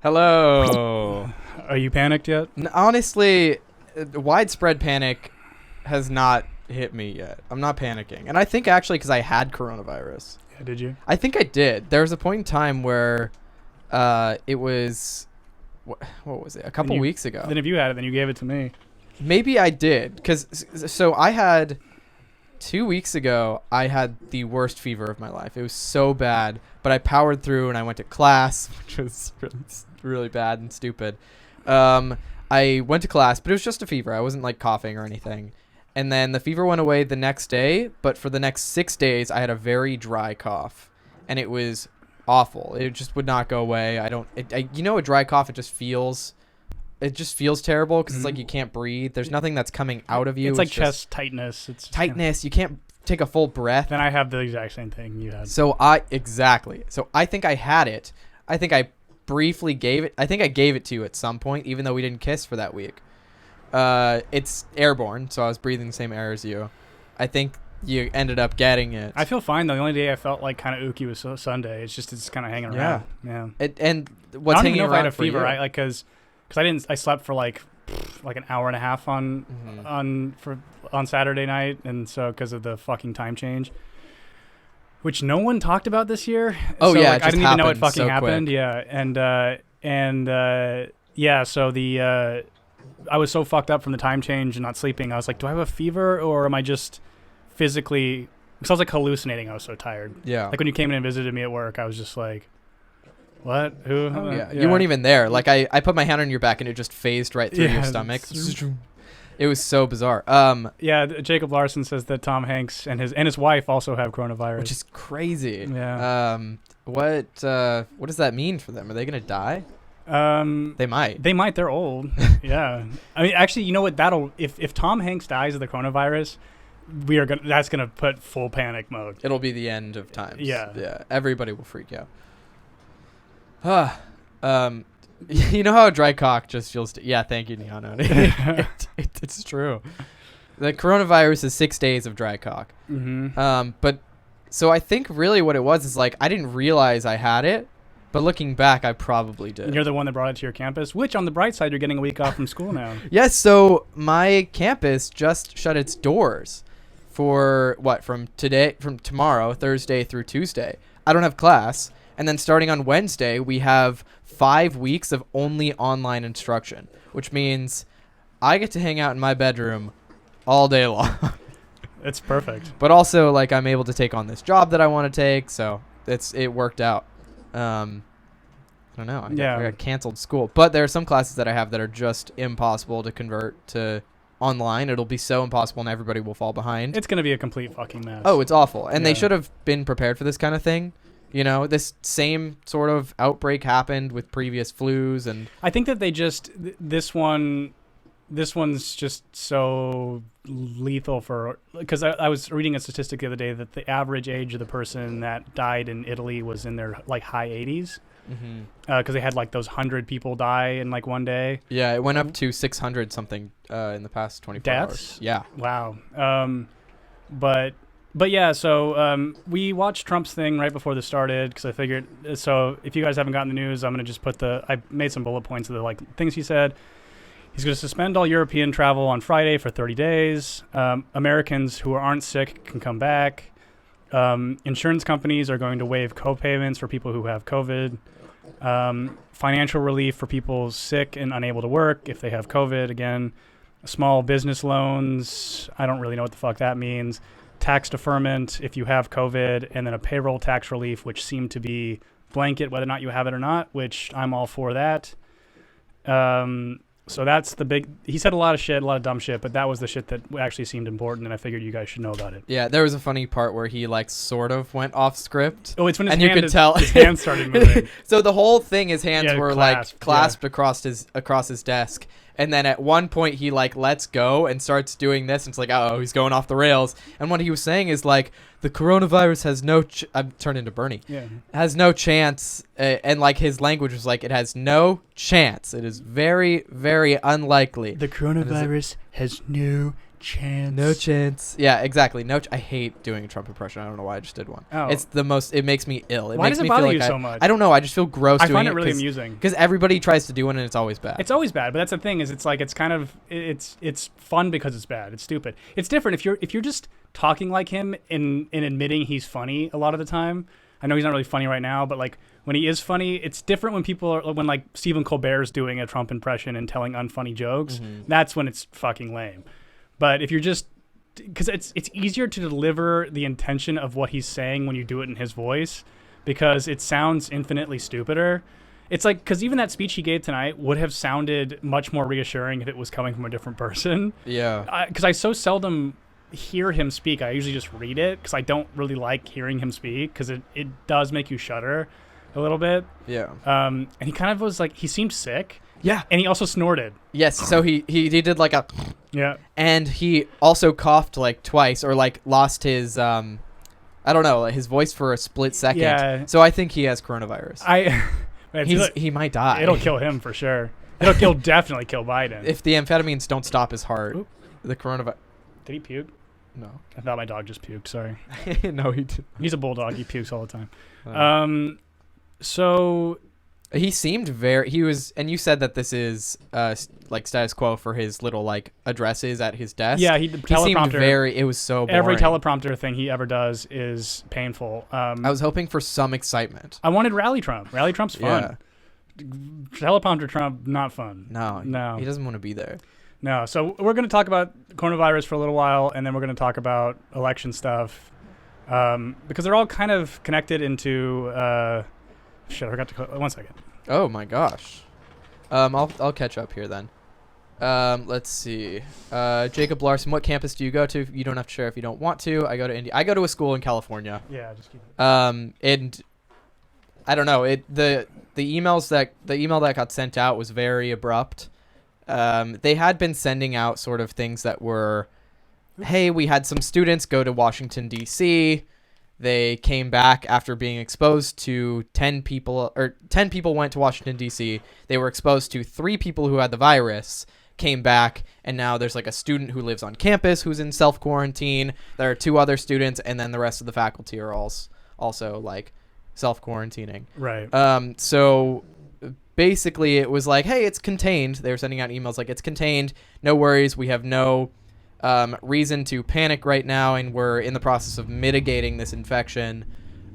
Hello. Are you panicked yet? Honestly, widespread panic has not hit me yet. I'm not panicking. And I think actually because I had coronavirus. Yeah, did you? I think I did. There was a point in time where it was, what was it? A couple weeks ago. Then if you had it, then you gave it to me. Maybe I did. So I had 2 weeks ago, I had the worst fever of my life. It was so bad, but I powered through and I went to class, which was really bad and stupid. I went to class, but it was just a fever. I wasn't like coughing or anything. And then the fever went away the next day, but for the next 6 days, I had a very dry cough, and it was awful. It just would not go away. A dry cough, it just feels terrible because it's like you can't breathe. There's nothing that's coming out of you. It's like chest tightness. It's tightness. You can't take a full breath. Then I have the exact same thing you had. So I think I had it. I think I briefly gave it. I think I gave it to you at some point, even though we didn't kiss for that week. It's airborne, so I was breathing the same air as you. I think you ended up getting it. I feel fine though. The only day I felt like kind of ooky was Sunday. It's kind of hanging around. Yeah. And what's hanging around I had a for fever. you? Because I slept for like an hour and a half on Saturday night, and so because of the fucking time change, which no one talked about this year. Oh so, yeah, like, I didn't even know it fucking so happened. Quick. Yeah, So I was so fucked up from the time change and not sleeping. I was like, do I have a fever or am I just physically? Because I was like hallucinating. I was so tired. Yeah. Like when you came in and visited me at work, I was just like, what? Who? Oh, yeah. You weren't even there. Like I put my hand on your back and it just phased right through your stomach. It was so bizarre. Yeah, Jacob Larson says that Tom Hanks and his wife also have coronavirus, which is crazy. Yeah. What does that mean for them? Are they gonna die? They might. They're old. Yeah. I mean, actually, you know what? If Tom Hanks dies of the coronavirus, that's gonna put full panic mode. It'll be the end of times. Yeah. Yeah. Everybody will freak out. You know how a dry cock just feels. Yeah. Thank you, Neano. It's true. The coronavirus is 6 days of dry cock. Mm-hmm. But so I think really what it was is like I didn't realize I had it. But looking back, I probably did. And you're the one that brought it to your campus, which on the bright side, you're getting a week off from school now. Yes, so my campus just shut its doors for from tomorrow, Thursday through Tuesday. I don't have class. And then starting on Wednesday, we have 5 weeks of only online instruction, which means I get to hang out in my bedroom all day long. It's perfect. But also, like, I'm able to take on this job that I want to take, so it worked out. I don't know. I got canceled school. But there are some classes that I have that are just impossible to convert to online. It'll be so impossible and everybody will fall behind. It's going to be a complete fucking mess. Oh, it's awful. And they should have been prepared for this kind of thing. You know, this same sort of outbreak happened with previous flus. And I think that they just, this one's just so lethal because I was reading a statistic the other day that the average age of the person that died in Italy was in their like high 80s. Because they had like those 100 people die in like one day. Yeah, it went up to 600 something in the past 24 hours. Yeah. Wow. But yeah, so we watched Trump's thing right before this started because I figured, so if you guys haven't gotten the news, I'm going to just I made some bullet points of the like things he said. He's going to suspend all European travel on Friday for 30 days. Americans who aren't sick can come back. Insurance companies are going to waive co-payments for people who have COVID. Financial relief for people sick and unable to work if they have COVID. Again, small business loans. I don't really know what the fuck that means. Tax deferment if you have COVID, and then a payroll tax relief, which seemed to be blanket whether or not you have it or not, which I'm all for that. So that's the big. He said a lot of dumb shit, but that was the shit that actually seemed important, and I figured you guys should know about it. Yeah, there was a funny part where he like sort of went off script. Oh, it's when his hands started moving. So the whole thing, his hands were clasped across his desk. And then at one point he like lets go and starts doing this, and it's like, oh, he's going off the rails. And what he was saying is like, the coronavirus has no. I'm turned into Bernie. Yeah. Has no chance, and like his language was like, it has no chance. It is very, very unlikely. The coronavirus has no chance. No chance. Yeah, exactly. I hate doing a Trump impression. I don't know why I just did one. Oh. It's the most. It makes me ill. Why does it bother you so much? I don't know. I just feel gross. I doing find it really amusing because everybody tries to do one and it's always bad. It's always bad, but that's the thing is it's like it's kind of it's fun because it's bad. It's stupid. It's different if you're just talking like him and admitting he's funny a lot of the time. I know he's not really funny right now, but like when he is funny, it's different when like Stephen Colbert's doing a Trump impression and telling unfunny jokes. Mm-hmm. That's when it's fucking lame. But if you're just because it's easier to deliver the intention of what he's saying when you do it in his voice because it sounds infinitely stupider. It's like because even that speech he gave tonight would have sounded much more reassuring if it was coming from a different person. Yeah. Because I so seldom hear him speak. I usually just read it because I don't really like hearing him speak because it does make you shudder a little bit. Yeah. And he kind of was like, he seemed sick. Yeah. And he also snorted. Yes. So he did like a. Yeah. And he also coughed like twice or like lost his I don't know, his voice for a split second. Yeah. So I think he has coronavirus. He might die. It'll kill him for sure. It'll definitely kill Biden. If the amphetamines don't stop his heart. Oop. The coronavirus. Did he puke? No. I thought my dog just puked. Sorry. No, he didn't. He's a bulldog. He pukes all the time. So he seemed he was, and you said that this is like status quo for his little like addresses at his desk. Yeah, he seemed it was so boring. Every teleprompter thing he ever does is painful. I was hoping for some excitement. I wanted Rally Trump. Rally Trump's fun. Yeah. Teleprompter Trump, not fun. No. He doesn't want to be there. No. So we're going to talk about coronavirus for a little while, and then we're going to talk about election stuff because they're all kind of connected into. Shit, I forgot to. One second. Oh my gosh. I'll catch up here then. Let's see. Jacob Larson, what campus do you go to? You don't have to share if you don't want to. I go to Indy. I go to a school in California. Yeah, just keep it. And I don't know. The email that got sent out was very abrupt. They had been sending out sort of things that were, hey, we had some students go to Washington, D.C. They came back after being exposed to 10 people, or 10 people went to Washington, D.C. They were exposed to 3 people who had the virus, came back, and now there's like a student who lives on campus who's in self-quarantine. There are 2 other students, and then the rest of the faculty are also like self-quarantining. Right. So basically it was like, hey, it's contained. They were sending out emails like, it's contained. No worries. We have no reason to panic right now, and we're in the process of mitigating this infection.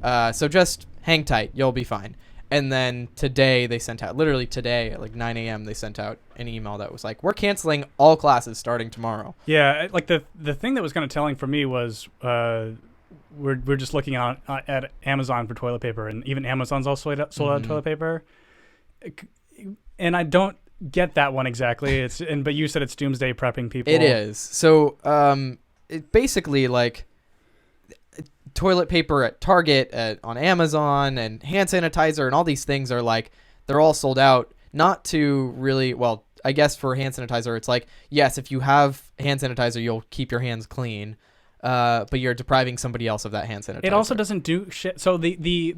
So just hang tight. You'll be fine. And then today they sent out, literally today at like 9 a.m., they sent out an email that was like, we're canceling all classes starting tomorrow. Yeah, like the thing that was kind of telling for me was we're just looking at Amazon for toilet paper, and even Amazon's also sold out toilet paper. And I don't get that one exactly. But you said it's doomsday prepping people. It is. So it basically like toilet paper at Target, on Amazon, and hand sanitizer and all these things are like, they're all sold out. Not to really, well, I guess for hand sanitizer, it's like, yes, if you have hand sanitizer, you'll keep your hands clean. But you're depriving somebody else of that hand sanitizer. It also doesn't do shit. So the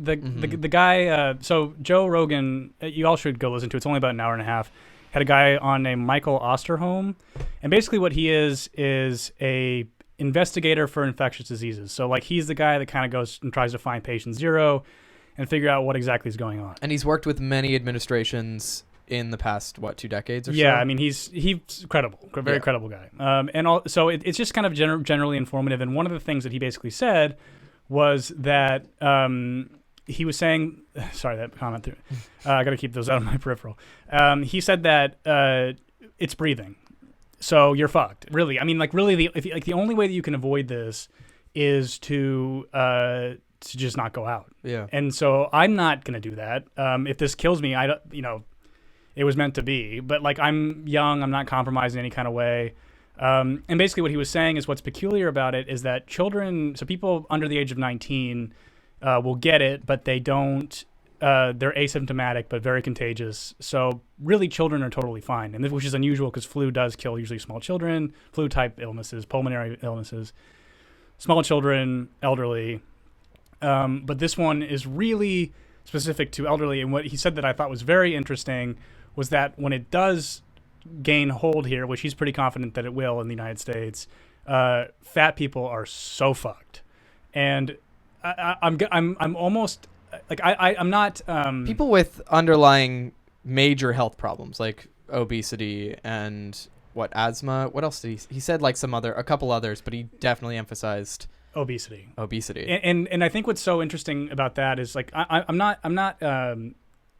guy, so Joe Rogan, you all should go listen to. It's only about an hour and a half. Had a guy on named Michael Osterholm, and basically what he is a investigator for infectious diseases. So like he's the guy that kind of goes and tries to find patient zero and figure out what exactly is going on. And he's worked with many administrations in the past 2 decades or so. Yeah, I mean he's credible, very credible guy. So it's just kind of generally informative. And one of the things that he basically said was that he was saying, sorry, that comment through. I got to keep those out of my peripheral. He said that it's breathing, so you're fucked. Really, I mean, like really, the only way that you can avoid this is to just not go out. Yeah. And so I'm not gonna do that. If this kills me, it was meant to be. But like I'm young, I'm not compromised in any kind of way. And basically what he was saying is what's peculiar about it is that children, so people under the age of 19 will get it, but they don't, they're asymptomatic but very contagious. So really children are totally fine, and which is unusual because flu does kill usually small children, flu-type illnesses, pulmonary illnesses, small children, elderly. But this one is really specific to elderly, and what he said that I thought was very interesting was that when it does gain hold here, which he's pretty confident that it will in the United States, fat people are so fucked, and I'm almost like I'm not people with underlying major health problems like obesity and asthma. What else did he said like a couple others, but he definitely emphasized obesity. And I think what's so interesting about that is like I'm not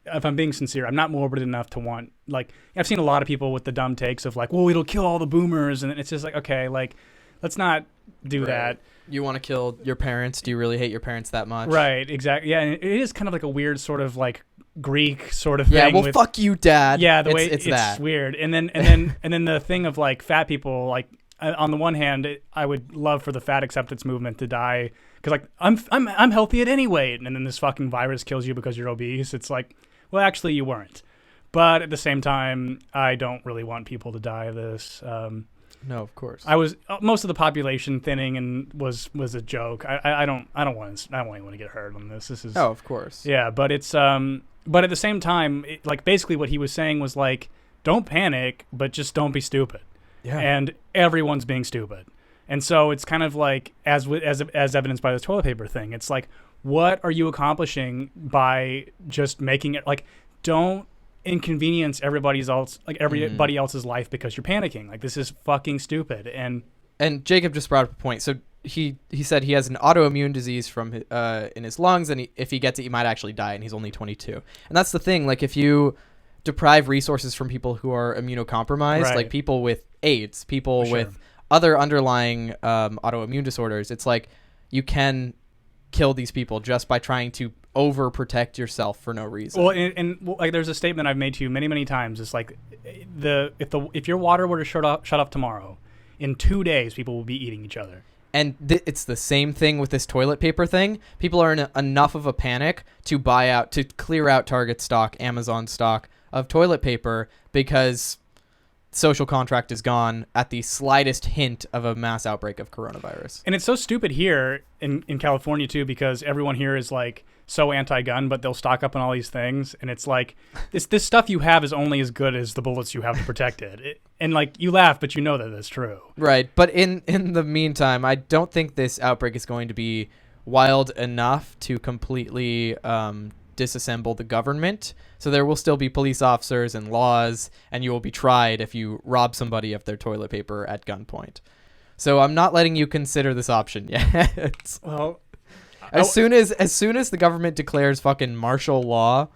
if I'm being sincere, I'm not morbid enough to want, like, I've seen a lot of people with the dumb takes of like, well, it'll kill all the boomers, and it's just like, okay, like, let's not do that. You want to kill your parents? Do you really hate your parents that much? Right, exactly. Yeah, and it is kind of like a weird sort of like Greek sort of thing. Yeah, well, fuck you, Dad. Yeah, the way it's that weird. And then the thing of like fat people, like, on the one hand, I would love for the fat acceptance movement to die because like I'm healthy at any weight, and then this fucking virus kills you because you're obese. It's like, well, actually, you weren't. But at the same time, I don't really want people to die of this. No, of course. I was most of the population thinning and was a joke. I don't want anyone to get hurt on this. This is of course. Yeah, but it's but at the same time, like basically what he was saying was like, don't panic, but just don't be stupid. Yeah. And everyone's being stupid. And so it's kind of like as evidenced by the toilet paper thing. It's like, what are you accomplishing by just making it like, don't inconvenience everybody else's life because you're panicking. Like, this is fucking stupid. And Jacob just brought up a point. So he said he has an autoimmune disease from in his lungs, and if he gets it, he might actually die, and he's only 22. And that's the thing. Like, if you deprive resources from people who are immunocompromised, right, like people with AIDS, people sure, with other underlying autoimmune disorders, it's like you can kill these people just by trying to overprotect yourself for no reason. Well, and like there's a statement I've made to you many times. It's like if your water were to shut off tomorrow, in 2 days people will be eating each other. And it's the same thing with this toilet paper thing. People are in enough of a panic to clear out Target stock, Amazon stock of toilet paper because social contract is gone at the slightest hint of a mass outbreak of coronavirus. And it's so stupid here in California too, because everyone here is like so anti-gun, but they'll stock up on all these things, and it's like this stuff you have is only as good as the bullets you have to protect it. And like, you laugh, but you know that that's true. Right, but in the meantime, I don't think this outbreak is going to be wild enough to completely disassemble the government. So there will still be police officers and laws, and you will be tried if you rob somebody of their toilet paper at gunpoint. So I'm not letting you consider this option yet. Well, as soon as the government declares fucking martial law,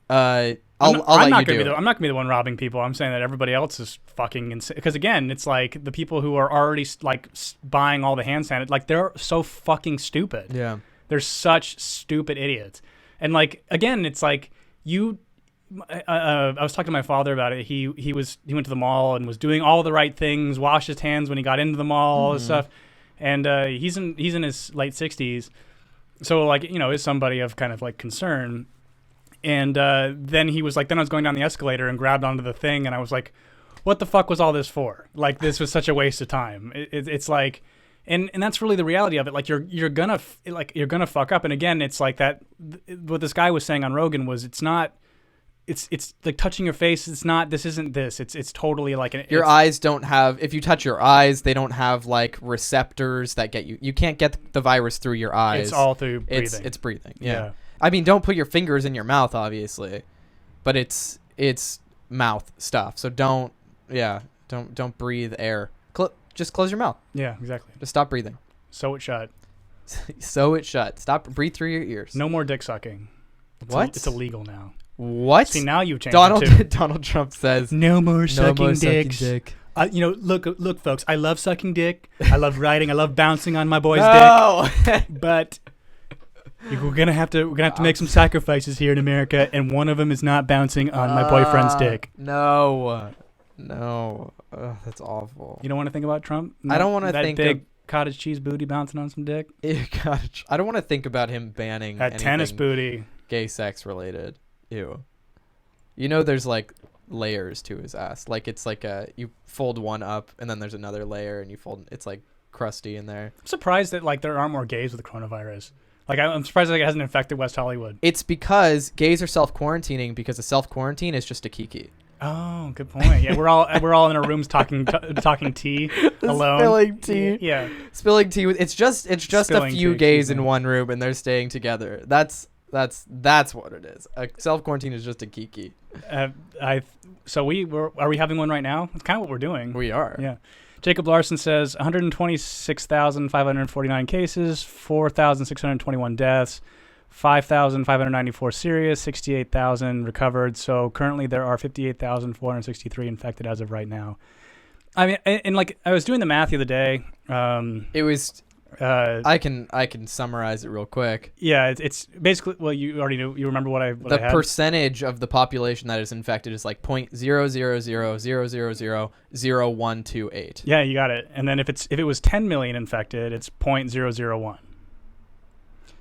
I'll let you do it. I'm not gonna be the one robbing people. I'm saying that everybody else is fucking insane. Because again, it's like the people who are already like buying all the hand sanitizer, like they're so fucking stupid. Yeah, they're such stupid idiots. And like, again, it's like I was talking to my father about it. He went to the mall and was doing all the right things, washed his hands when he got into the mall, all this stuff. And he's in his late 60s. So like, you know, is somebody of kind of like concern. And then he was like, then I was going down the escalator and grabbed onto the thing, and I was like, what the fuck was all this for? Like, this was such a waste of time. It's like, and that's really the reality of it. Like, you're gonna fuck up. And again, it's like that. What this guy was saying on Rogan was, it's not. It's like touching your face. It's not. This isn't this. It's totally like your eyes don't have. If you touch your eyes, they don't have like receptors that get you. You can't get the virus through your eyes. It's all through breathing. It's breathing. Yeah. I mean, don't put your fingers in your mouth, obviously, but it's mouth stuff. So don't breathe air. Just close your mouth. Yeah, exactly. Just stop breathing. Sew it shut. Sew it shut. Breathe through your ears. No more dick sucking. It's illegal now. What? See, now you've changed it too. Donald Trump says no more sucking dicks. Dick. Look, folks. I love sucking dick. I love riding. I love bouncing on my boy's dick. But we're gonna have to make some sacrifices here in America, and one of them is not bouncing on my boyfriend's dick. No. Ugh, that's awful. You don't want to think about Trump? I don't want to think that big cottage cheese booty bouncing on some dick. I don't want to think about him banning that tennis booty, gay sex related. Ew. You know, there's like layers to his ass. Like, it's like you fold one up and then there's another layer and you fold. It's like crusty in there. I'm surprised that like there aren't more gays with the coronavirus. Like, I'm surprised that it hasn't infected West Hollywood. It's because gays are self-quarantining because a self-quarantine is just a kiki. Oh, good point. Yeah, we're all in our rooms talking tea alone. Spilling tea. Yeah, Spilling tea. It's just a Spilling few tea, gays excuse in me. one room and they're staying together. That's what it is. A self quarantine is just a kiki. are we having one right now? That's kind of what we're doing. We are. Yeah. Jacob Larson says 126,549 cases, 4,621 deaths, 5,594 serious, 68,000 recovered. So currently there are 58,463 infected as of right now. I mean, and like I was doing the math the other day. It was. I can summarize it real quick. Yeah, it's basically, well, you already knew. You remember what I The had? percentage of the population that is infected is like 0.000000128. Yeah, you got it. And then if it was 10 million infected, it's 0.001.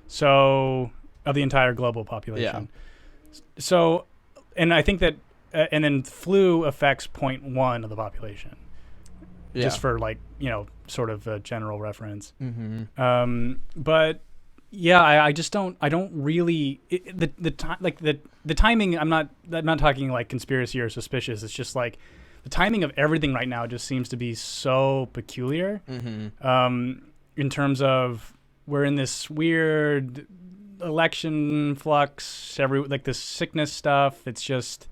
So of the entire global population. Yeah. So, and I think that, and then flu affects 0.1 of the population. Yeah. Just for like, sort of a general reference. Mm-hmm. But yeah, I don't really, the timing, I'm not talking like conspiracy or suspicious. It's just like the timing of everything right now just seems to be so peculiar. Mm-hmm. In terms of we're in this weird election flux, like this sickness stuff. It's just,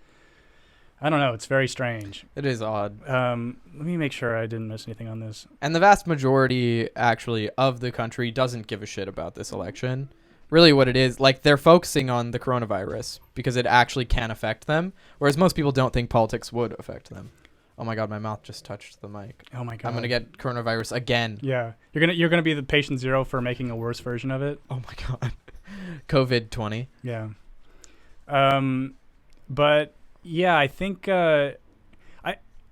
I don't know. It's very strange. It is odd. Let me make sure I didn't miss anything on this. And the vast majority, actually, of the country doesn't give a shit about this election. Really what it is, like, they're focusing on the coronavirus because it actually can affect them, whereas most people don't think politics would affect them. Oh my God, my mouth just touched the mic. Oh my God. I'm going to get coronavirus again. Yeah. You're gonna be the patient zero for making a worse version of it. Oh my God. COVID-20. Yeah. But yeah, I think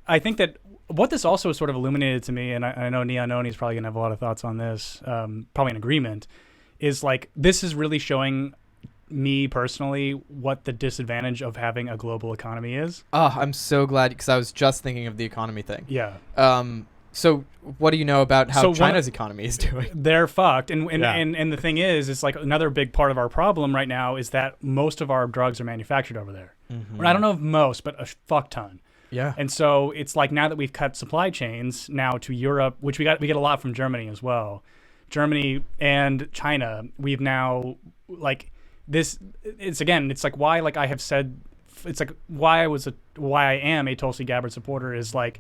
I think that what this also sort of illuminated to me, and I know Nia Noni's probably gonna have a lot of thoughts on this, probably in agreement, is like this is really showing me personally what the disadvantage of having a global economy is. Oh, I'm so glad because I was just thinking of the economy thing. Yeah. So what do you know about how China's economy is doing? They're fucked. And the thing is like another big part of our problem right now is that most of our drugs are manufactured over there. Mm-hmm. Well, I don't know if most, but a fuck ton. Yeah. And so it's like now that we've cut supply chains now to Europe, which we get a lot from Germany as well. Germany and China, we've now like this. It's like why, like I have said, it's like why I am a Tulsi Gabbard supporter is like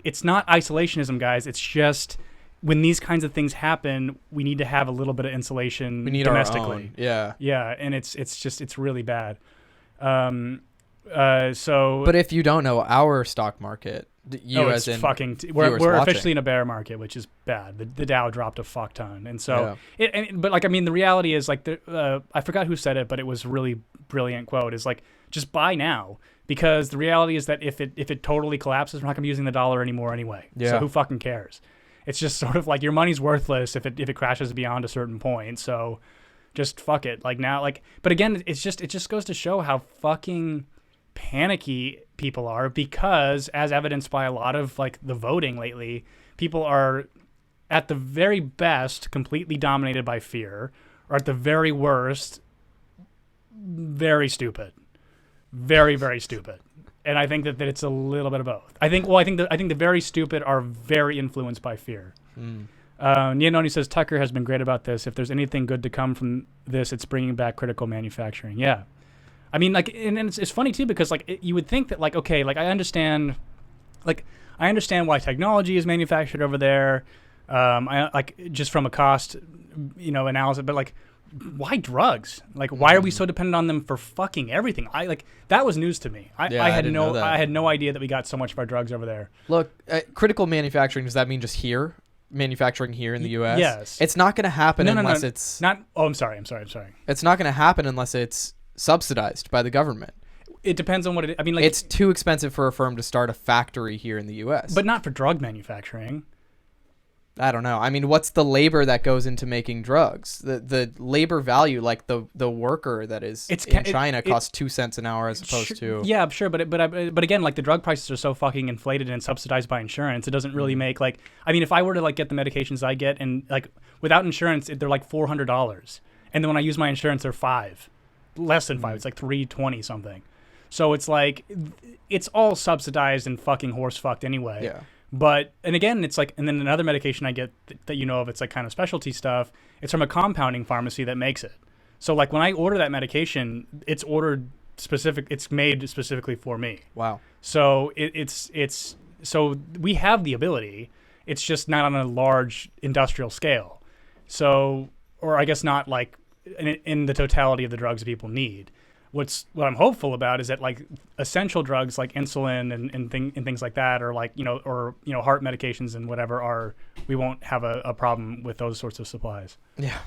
it's not isolationism, guys. It's just when these kinds of things happen, we need to have a little bit of insulation domestically. Our own. Yeah. Yeah, and it's really bad. But if you don't know our stock market, we're officially in a bear market, which is bad. The Dow dropped a fuck ton, and so but like I mean, the reality is like I forgot who said it, but it was a really brilliant quote. Is like just buy now. Because the reality is that if it totally collapses, we're not going to be using the dollar anymore anyway. Yeah. So who fucking cares? It's just sort of like your money's worthless if it crashes beyond a certain point. So just fuck it. Like now, like, but again, it just goes to show how fucking panicky people are because, as evidenced by a lot of like the voting lately, people are at the very best completely dominated by fear, or at the very worst, very stupid. Very, very stupid. And I think that it's a little bit of both. I think the very stupid are very influenced by fear. Nia Noni says, Tucker has been great about this. If there's anything good to come from this, it's bringing back critical manufacturing. Yeah. I mean, like, and it's funny too, because like you would think that like, okay, like I understand why technology is manufactured over there. I like just from a cost, analysis, but like, why drugs? Like, why are we so dependent on them for fucking everything? That was news to me. I had no idea that we got so much of our drugs over there. Look, critical manufacturing, does that mean just manufacturing here in the U.S.? Yes. It's not going to happen unless it's not. Oh, I'm sorry. It's not going to happen unless it's subsidized by the government. It depends on what it. I mean, like, it's too expensive for a firm to start a factory here in the U.S. But not for drug manufacturing. I don't know. I mean, what's the labor that goes into making drugs? The labor value, like the worker that is in China costs 2 cents an hour as opposed to. Yeah, sure, but again, like the drug prices are so fucking inflated and subsidized by insurance, it doesn't really make like. I mean, if I were to like get the medications I get and like without insurance, they're like $400, and then when I use my insurance, they're $5, less than $5. It's like $320 something. So it's like it's all subsidized and fucking horse fucked anyway. Yeah. But and again, it's like, and then another medication I get that you know of, it's like kind of specialty stuff. It's from a compounding pharmacy that makes it. So like when I order that medication, it's made specifically for me. Wow. So it's so we have the ability. It's just not on a large industrial scale. So, or I guess not like in the totality of the drugs that people need. What I'm hopeful about is that like essential drugs like insulin and things like that, or like heart medications and whatever, we won't have a problem with those sorts of supplies. Yeah.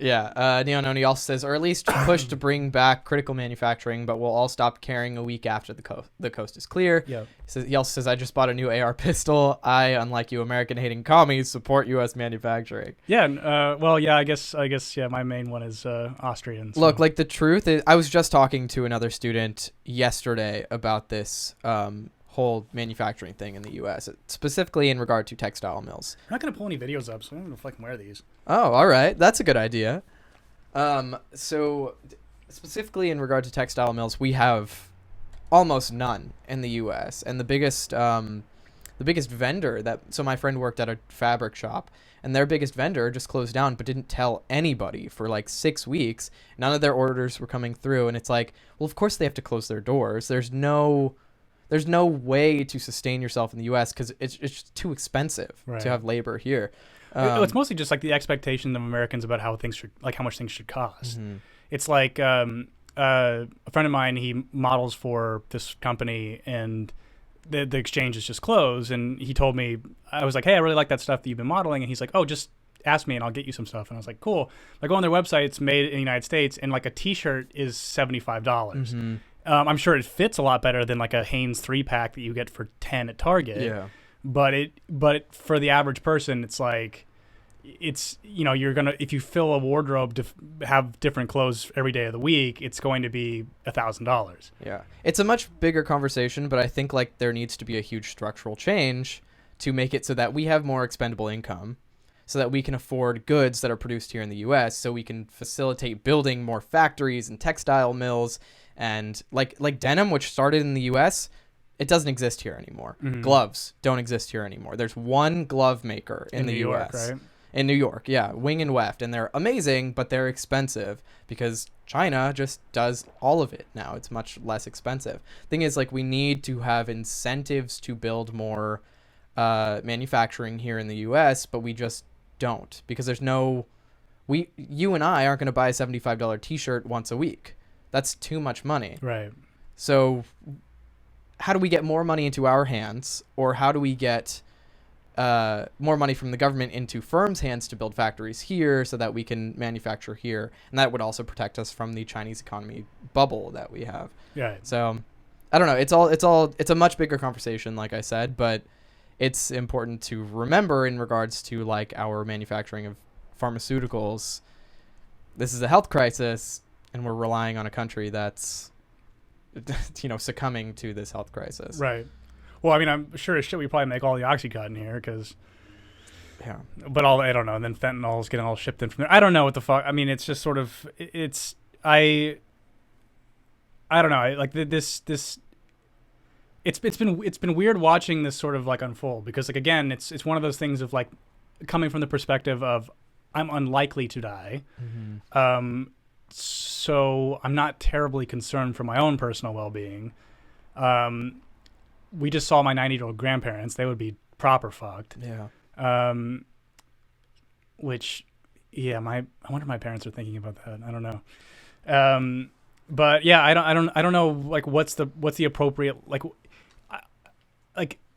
Yeah, Neononi also says, or at least push to bring back critical manufacturing, but we'll all stop carrying a week after the coast is clear. Yeah. He also says, I just bought a new AR pistol. I, unlike you American-hating commies, support U.S. manufacturing. Yeah, well, yeah, I guess, yeah, my main one is Austrian. So. Look, like the truth is, I was just talking to another student yesterday about this whole manufacturing thing in the U.S., specifically in regard to textile mills. I'm not going to pull any videos up, so I'm going to fucking wear these. Oh, all right. That's a good idea. So specifically in regard to textile mills, we have almost none in the U.S. And the biggest vendor so my friend worked at a fabric shop, and their biggest vendor just closed down but didn't tell anybody for like 6 weeks. None of their orders were coming through, and it's like, well, of course they have to close their doors. There's no way to sustain yourself in the U.S. because it's just too expensive to have labor here. It's mostly just like the expectation of Americans about how much things should cost. Mm-hmm. It's like a friend of mine, he models for this company, and the exchange is just closed. And he told me, I was like, hey, I really like that stuff that you've been modeling. And he's like, oh, just ask me and I'll get you some stuff. And I was like, cool. I go on their website, it's made in the United States, and like a T-shirt is $75. Mm-hmm. I'm sure it fits a lot better than like a Hanes 3-pack that you get for $10 at Target. Yeah. But for the average person, it's like, you're gonna, if you fill a wardrobe to have different clothes every day of the week, it's going to be $1,000. Yeah, it's a much bigger conversation, but I think like there needs to be a huge structural change to make it so that we have more expendable income, so that we can afford goods that are produced here in the U.S. So we can facilitate building more factories and textile mills, and like denim, which started in the U.S. It doesn't exist here anymore. Mm-hmm. Gloves don't exist here anymore. There's one glove maker in the New U.S. York, right? In New York, yeah, Wing and Weft, and they're amazing, but they're expensive because China just does all of it now. It's much less expensive. Thing is, like, we need to have incentives to build more manufacturing here in the U.S., but we just don't, because you and I aren't going to buy a $75 T-shirt once a week. That's too much money. Right. So how do we get more money into our hands, or how do we get more money from the government into firms' hands to build factories here so that we can manufacture here? And that would also protect us from the Chinese economy bubble that we have. Yeah. So I don't know. It's a much bigger conversation, like I said, but it's important to remember in regards to like our manufacturing of pharmaceuticals. This is a health crisis, and we're relying on a country that's succumbing to this health crisis. Right. Well, I mean, I'm sure as shit we probably make all the Oxycontin here, because, yeah. But I don't know. And then fentanyl is getting all shipped in from there. I don't know what the fuck. I mean, it's just sort of, I don't know. Like this. It's been weird watching this sort of like unfold, because like again, it's one of those things of like coming from the perspective of I'm unlikely to die. Mm-hmm. So I'm not terribly concerned for my own personal well-being. We just saw my 90-year-old grandparents. They would be proper fucked. Yeah. Which, yeah, I wonder if my parents are thinking about that. I don't know. But yeah, I don't know. Like, what's the appropriate, like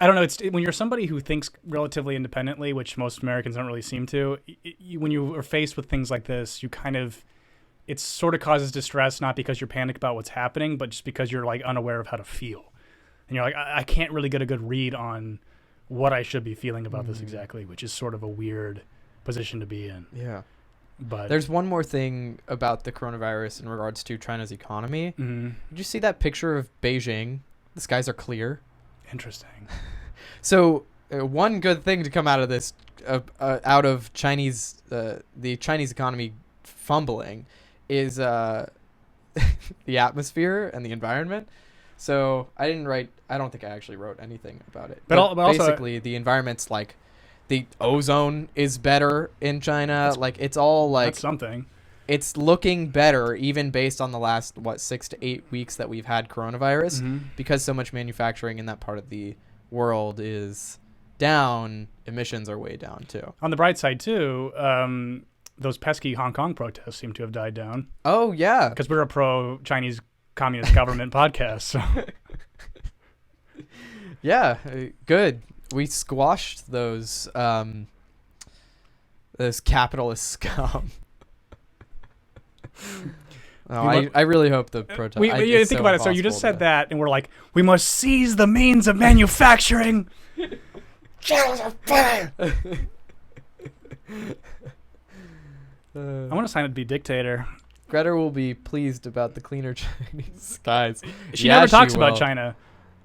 I don't know. It's when you're somebody who thinks relatively independently, which most Americans don't really seem to. When you are faced with things like this, you kind of, it sort of causes distress, not because you're panicked about what's happening, but just because you're like unaware of how to feel. And you're like, I can't really get a good read on what I should be feeling about this exactly, which is sort of a weird position to be in. Yeah. But there's one more thing about the coronavirus in regards to China's economy. Mm-hmm. Did you see that picture of Beijing? The skies are clear. Interesting. So one good thing to come out of this, out of Chinese, the Chinese economy fumbling, is the atmosphere and the environment. So I don't think I actually wrote anything about it. But basically, the environment's like, the ozone is better in China. Like, it's all like that's something. It's looking better, even based on the last 6 to 8 weeks that we've had coronavirus, because so much manufacturing in that part of the world is down. Emissions are way down too. On the bright side too, those pesky Hong Kong protests seem to have died down. Oh yeah, because we're a pro-Chinese communist government podcast. So. Yeah, good. We squashed those capitalist scum. I really hope the protest. Think so about it. So you just said that, and we're like, we must seize the means of manufacturing. I want to sign up to be dictator. Greta will be pleased about the cleaner Chinese skies. She never talks about China.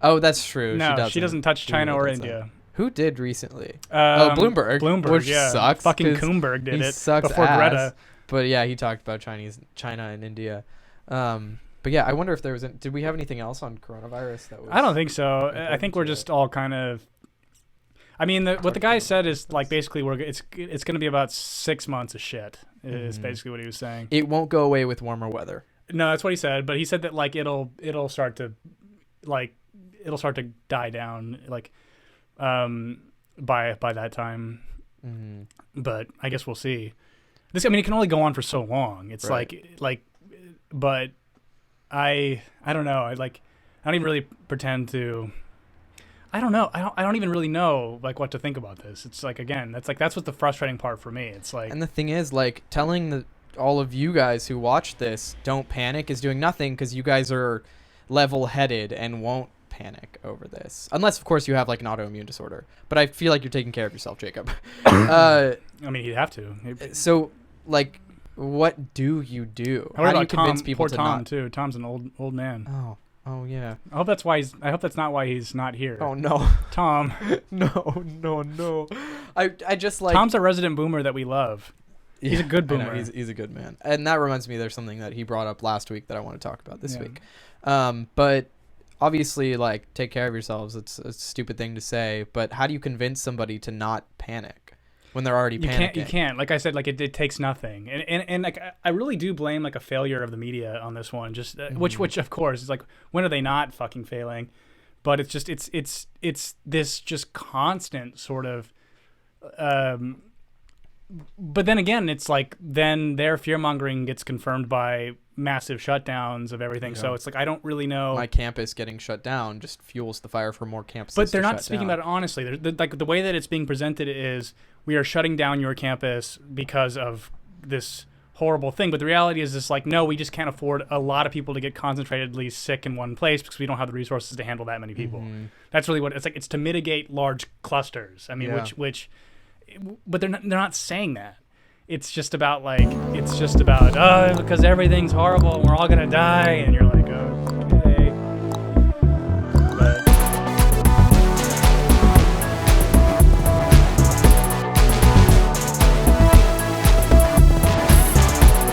Oh, that's true. No, she doesn't touch China or India. Who did recently? Bloomberg. Bloomberg, which yeah. sucks. Fucking Coomberg did it sucks before ass. Greta. But yeah, he talked about China and India. But yeah, I wonder if there was. Did we have anything else on coronavirus that was? I don't think so. I think we're just all kind of. I mean, what the guy said is like basically it's going to be about 6 months of shit. Is basically what he was saying. It won't go away with warmer weather. No, that's what he said. But he said that like it'll start to die down like by that time. But I guess we'll see. It can only go on for so long. It's right. But I don't know. I don't even really pretend to. I don't know. I don't even really know like what to think about this. It's like, again, that's what's the frustrating part for me. It's like, and the thing is, like, telling all of you guys who watch this don't panic is doing nothing, because you guys are level-headed and won't panic over this, unless of course you have like an autoimmune disorder. But I feel like you're taking care of yourself, Jacob. I mean, you'd have to. So, like, what do you do? How do you convince people poor to Tom not? Too. Tom's an old man. Oh yeah. I hope that's not why he's not here. Oh no, Tom. No. I just like. Tom's a resident boomer that we love. Yeah, he's a good boomer. He's a good man, and that reminds me. There's something that he brought up last week that I want to talk about this week. But obviously, like, take care of yourselves. It's a stupid thing to say, but how do you convince somebody to not panic when they're already panicking? You can't. Like I said, like it takes nothing, and like I really do blame like a failure of the media on this one. Just which of course is like, when are they not fucking failing? But it's just it's this just constant sort of. But then again, it's like then their fear mongering gets confirmed by massive shutdowns of everything. Yeah. So it's like, I don't really know. My campus getting shut down just fuels the fire for more campuses. But they're not speaking about it honestly. Like the way that it's being presented is, we are shutting down your campus because of this horrible thing. But the reality is this, like, no, we just can't afford a lot of people to get concentratedly sick in one place because we don't have the resources to handle that many people. That's really what it's like. It's to mitigate large clusters. I mean, but they're not saying that. It's just about because everything's horrible and we're all gonna die, and you're like,